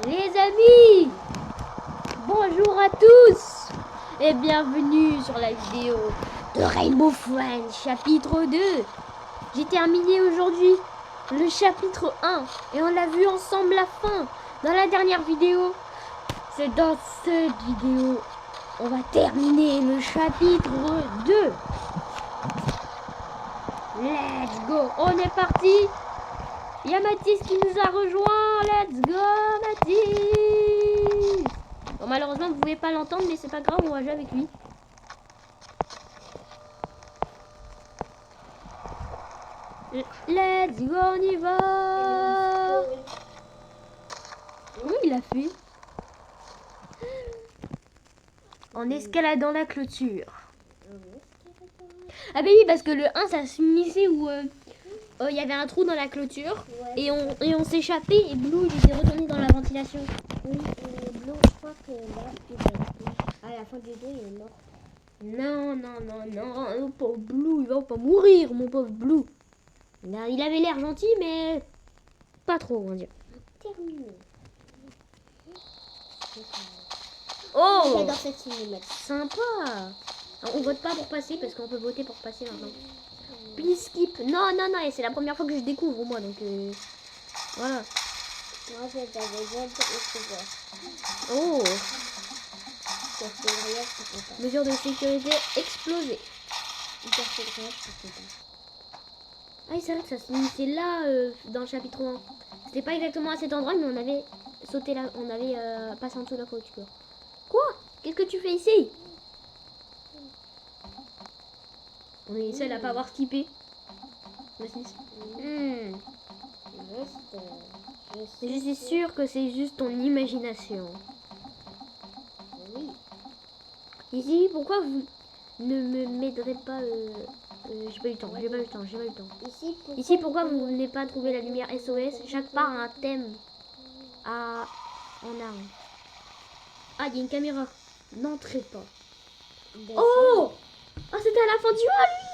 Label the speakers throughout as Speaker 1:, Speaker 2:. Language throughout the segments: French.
Speaker 1: Les amis, bonjour à tous et bienvenue sur la vidéo de Rainbow Friends chapitre 2. J'ai terminé aujourd'hui le chapitre 1 et on l'a vu ensemble la fin dans la dernière vidéo. C'est dans cette vidéo on va terminer le chapitre 2. Let's go, on est parti. Il y a Mathis qui nous a rejoint. Let's go Mathis. Bon, malheureusement vous pouvez pas l'entendre, mais c'est pas grave, on va jouer avec lui. Let's go, on y va. Oui, il a fait. En escaladant la clôture. Ah bah oui, parce que le 1 ça se finissait où il y avait un trou dans la clôture, ouais. et on s'échappait et Blue il était retourné dans la ventilation.
Speaker 2: Oui, et Blue, je crois que là, à la fin du 2, il est mort.
Speaker 1: Non, le pauvre Blue, il va pas mourir, mon pauvre Blue. Il avait l'air gentil, mais pas trop, on va dire.
Speaker 2: Terminé.
Speaker 1: Oh,
Speaker 2: j'adore cette cinématique.
Speaker 1: Sympa. Alors, on vote pas pour passer, parce qu'on peut voter pour passer maintenant. Please skip. Non, et c'est la première fois que je découvre, moi, donc voilà.
Speaker 2: Moi, j'avais déjà découvert.
Speaker 1: Oh. Mesure de sécurité explosée. Ah, c'est vrai que ça se finissait là, dans le chapitre 1. C'était pas exactement à cet endroit, mais on avait sauté là, on avait passé en dessous de la clôture. Quoi? Qu'est-ce que tu fais ici? On est seul à pas avoir skippé. Je suis sûre que c'est juste ton imagination.
Speaker 2: Oui.
Speaker 1: Ici, pourquoi vous ne me m'aiderez pas j'ai pas eu le temps. Ici, pourquoi vous n'avez pas trouvé la lumière SOS? Chaque part a un thème en arme. Ah, il y a une caméra. N'entrez pas. Oh! Ah, c'était à la fin du 1, lui!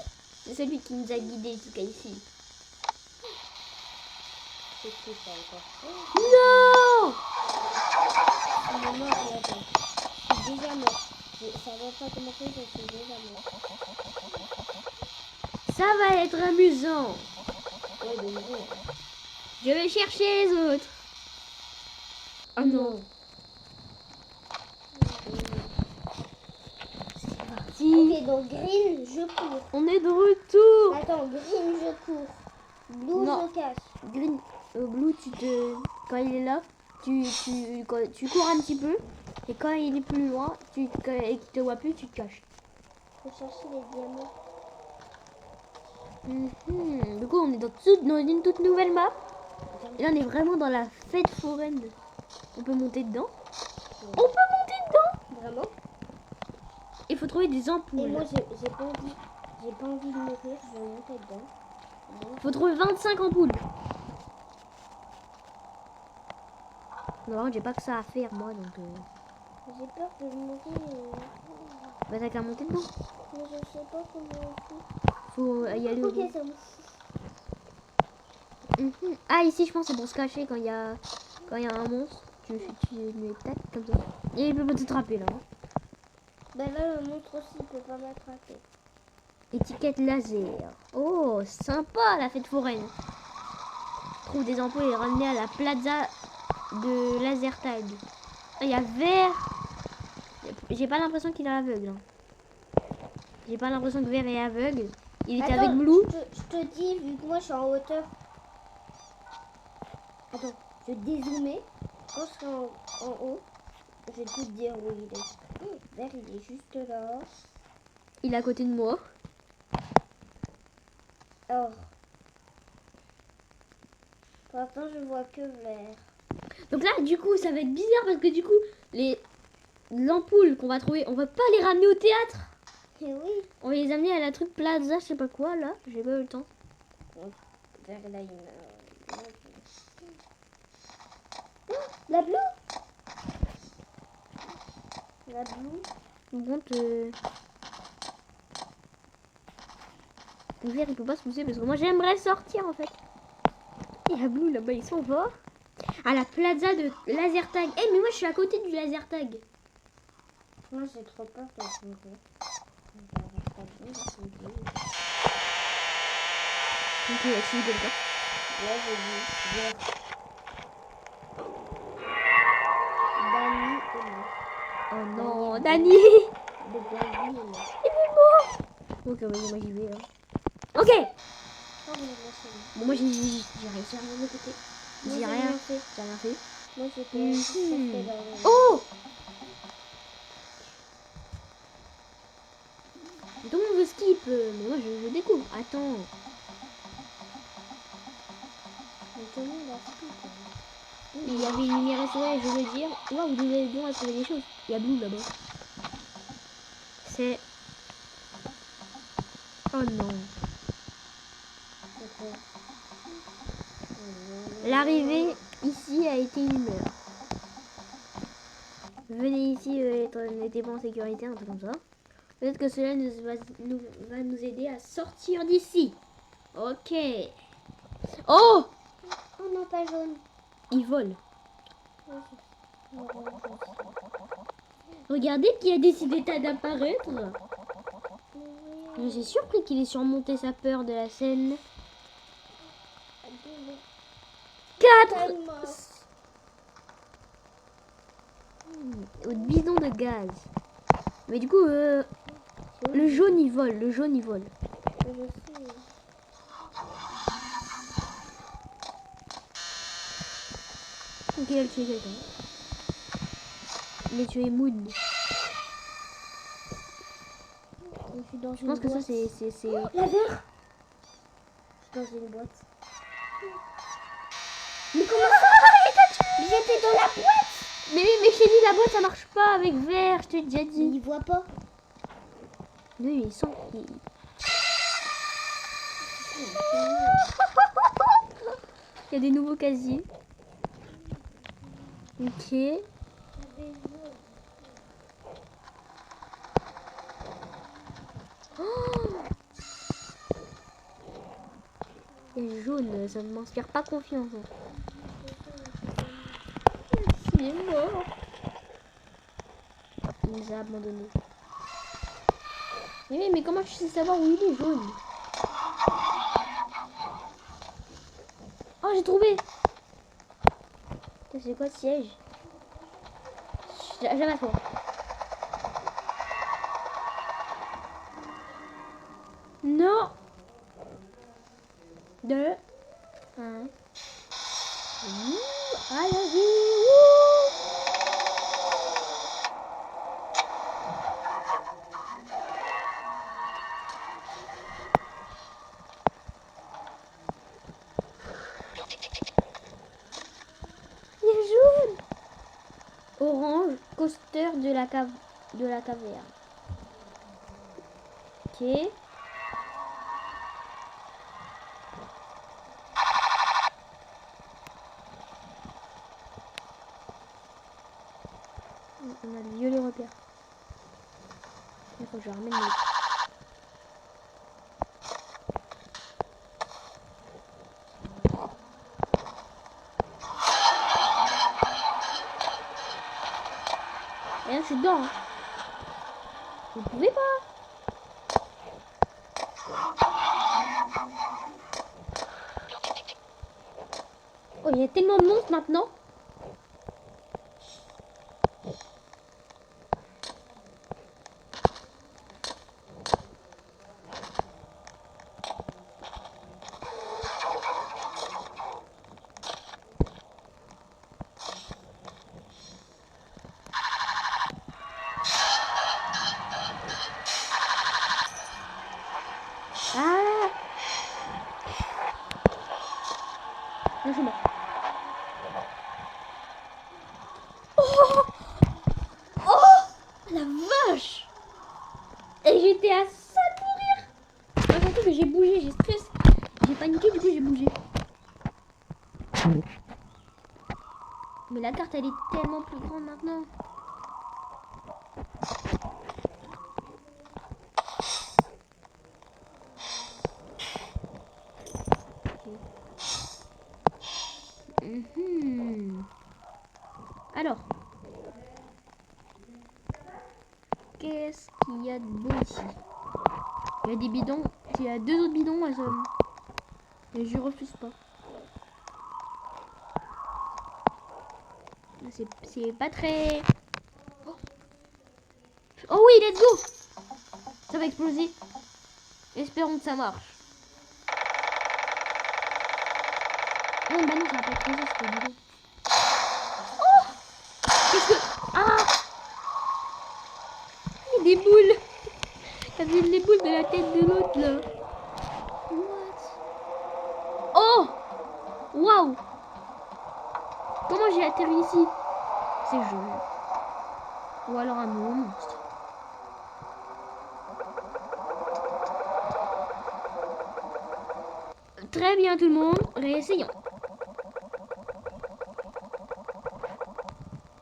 Speaker 1: C'est celui qui nous a guidés jusqu'à ici.
Speaker 2: C'est qui ça encore?
Speaker 1: Non!
Speaker 2: Il est mort, je suis déjà mort. Ça va pas commencer, je suis déjà mort.
Speaker 1: Ça va être amusant.
Speaker 2: Ouais, de nouveau.
Speaker 1: Je vais chercher les autres. Oh non. C'est parti.
Speaker 2: Ok, donc Green, je cours.
Speaker 1: On est de retour.
Speaker 2: Attends, Green, je cours. Blue,
Speaker 1: non.
Speaker 2: je cache.
Speaker 1: Green, Blue, quand il est là, tu cours un petit peu. Et quand il est plus loin et qu'il te voit plus, tu te caches.
Speaker 2: Faut chercher les diamants.
Speaker 1: Du coup, on est dans une toute nouvelle map. Et là, on est vraiment dans la fête foraine. On peut monter dedans.
Speaker 2: Oui.
Speaker 1: On peut monter dedans.
Speaker 2: Vraiment?
Speaker 1: Il faut trouver des ampoules.
Speaker 2: Et moi, j'ai pas envie. J'ai pas envie de mourir. Je vais monter dedans.
Speaker 1: Il faut trouver 25 ampoules. Non, j'ai pas que ça à faire, moi, donc...
Speaker 2: J'ai peur de mourir.
Speaker 1: Bah, t'as qu'à monter dedans.
Speaker 2: Mais je sais pas comment on fait.
Speaker 1: Faut y aller au bout.
Speaker 2: Ok, ça me...
Speaker 1: Ah, ici, je pense c'est pour se cacher quand il y a un monstre. Tu mets tac comme ça. Et il peut pas t'attraper là.
Speaker 2: Bah là, le monstre aussi, il peut pas m'attraper.
Speaker 1: Étiquette laser. Oh, sympa la fête foraine. Trouve des ampoules et ramener à la plaza de Lasertag. Ah, il y a vert. J'ai pas l'impression qu'il est aveugle. J'ai pas l'impression que vert est aveugle. Il était avec Blue.
Speaker 2: Je te dis, vu que moi je suis en hauteur. Attends, je vais dézoomer. Quand je serai en haut, je vais tout te dire où il est. Vert, il est juste là.
Speaker 1: Il est à côté de moi.
Speaker 2: Or. Pour l'instant, je vois que vert.
Speaker 1: Donc là, du coup, ça va être bizarre parce que du coup, les ampoules qu'on va trouver, on va pas les ramener au théâtre.
Speaker 2: Et oui.
Speaker 1: On va les amener à la truc plaza, je sais pas quoi là. J'ai pas eu le temps.
Speaker 2: Vers là, il y a... La bleue. La bleue.
Speaker 1: Bon, le vert il peut pas se pousser parce que moi j'aimerais sortir en fait. Et la Blue là-bas il s'en va. À la plaza de laser tag. Eh, mais moi, je suis à côté du laser tag.
Speaker 2: Moi, j'ai trop peur de tomber.
Speaker 1: Ok, tu rigoles pas.
Speaker 2: Ouais, j'ai vu. Vert. Dani est mort.
Speaker 1: Oh non, Dani.
Speaker 2: Le Dani est mort.
Speaker 1: Il est mort. Ok, vas-y, moi j'y vais. Hein. Ok.
Speaker 2: Oh, mais moi, c'est bon.
Speaker 1: Bon, moi j'ai réussi à rien de côté.
Speaker 2: Moi,
Speaker 1: J'ai
Speaker 2: j'ai
Speaker 1: rien
Speaker 2: rien fait.
Speaker 1: J'ai rien fait.
Speaker 2: Moi, j'étais
Speaker 1: Mhm.
Speaker 2: restée dans le...
Speaker 1: Oh. Tout le monde veut skip. Mais moi je découvre. Attends.
Speaker 2: Mais tout le monde a skip.
Speaker 1: Il y avait une lumière SOS, je veux dire. Waouh, vous avez bon à trouver des choses. Il y a Blue là-bas. C'est... Oh non. L'arrivée ici a été une heure. Venez ici n'était pas en sécurité, un truc comme ça. Peut-être que cela va nous aider à sortir d'ici. Ok. Oh,
Speaker 2: Oh non, pas jaune.
Speaker 1: il vole.
Speaker 2: Ouais,
Speaker 1: Regardez qui a décidé d'apparaître. Je suis surpris qu'il ait surmonté sa peur de la scène. 4 au bidon de gaz. Mais du coup, le jaune il vole, le jaune il vole. Ok, elle tue quelqu'un. Il a tué Moon. Je pense que ça c'est...
Speaker 2: La verre. Dans une boîte.
Speaker 1: Mais comment ça?
Speaker 2: J'étais dans la boîte.
Speaker 1: Mais oui, mais je t'ai dit la boîte ça marche pas avec vert, je t'ai déjà dit.
Speaker 2: Il voit pas.
Speaker 1: Oui, ils sont... Il y a des nouveaux casiers. Ok. Et jaune, ça ne m'inspire pas confiance. Il est mort. Il nous a abandonnés. Mais oui, mais comment je sais savoir où il est jaune? Oh, j'ai trouvé. C'est quoi ce siège? Jamais à toi. Non. 2, 1. À la vie. Il est jaune. Orange, coaster de la caverne. Ok. On a le violet repère. Il faut que je ramène les... Et là, je suis dedans. Hein. Vous pouvez pas. Oh, il y a tellement de monstres maintenant. Ah! Non, je suis mort. Oh! Oh! La vache! Et j'étais à ça de mourir! Ah, surtout que j'ai bougé, j'ai stressé. J'ai paniqué, du coup j'ai bougé. Mais la carte elle est tellement plus grande maintenant. Alors. Qu'est-ce qu'il y a de beau ici? Il y a des bidons. Il y a 2 autres bidons, moi, ça... Et je refuse pas. C'est pas très... Oh oui, let's go! Ça va exploser. Espérons que ça marche. Non, bah non, ça va pas exploser, c'était bidon. Oh! Qu'est-ce que... Ah! Il y a des boules. Ça vient les boules de la tête de l'autre, là. What? Oh! Waouh! Comment j'ai atterri ici? C'est joli. Ou alors un nouveau monstre. Très bien tout le monde, réessayons.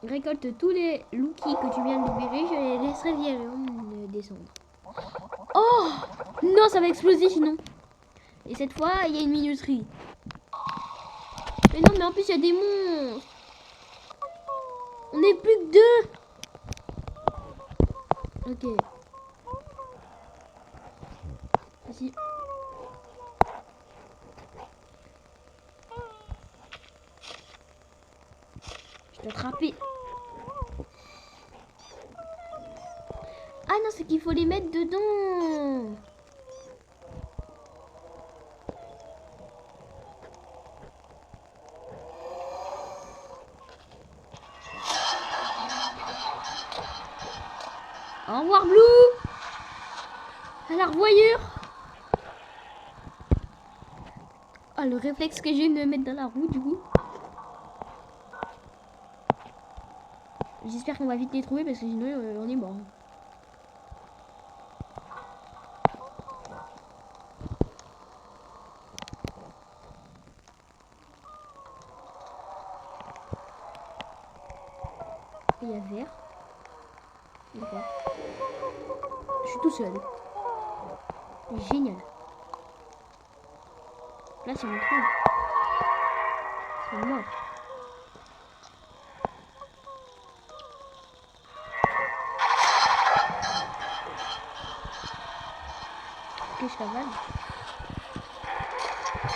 Speaker 1: Récolte tous les lookies que tu viens de libérer, je les laisserai descendre. Oh! Non, ça va exploser sinon. Et cette fois, il y a une minuterie. Mais non, mais en plus, il y a des monstres. On n'est plus que 2. Ok. Ici. Je t'ai attrapé. Ah non, c'est qu'il faut les mettre dedans. Au revoir, Blue. À la revoyure. Ah, le réflexe que j'ai de me mettre dans la roue, du coup. J'espère qu'on va vite les trouver parce que sinon on est mort. Il y a vert. D'accord. Je suis tout seul. Génial. Là, c'est mon trou. C'est mort. Ok, je cavale.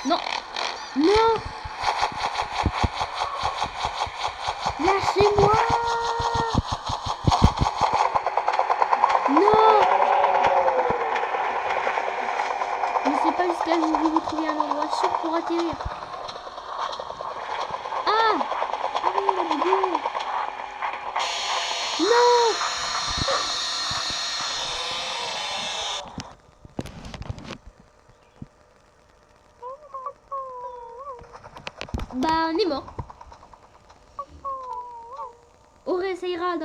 Speaker 1: Non. Non. Lâchez-moi. Non. Mais c'est pas jusqu'à ce que vous trouviez un endroit sûr pour atterrir. Ah. Ah oui, la vidéo. Non. Bah, on est mort. On réessayera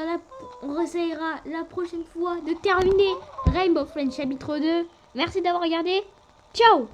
Speaker 1: la prochaine fois de terminer Rainbow Friends chapitre 2. Merci d'avoir regardé. Ciao!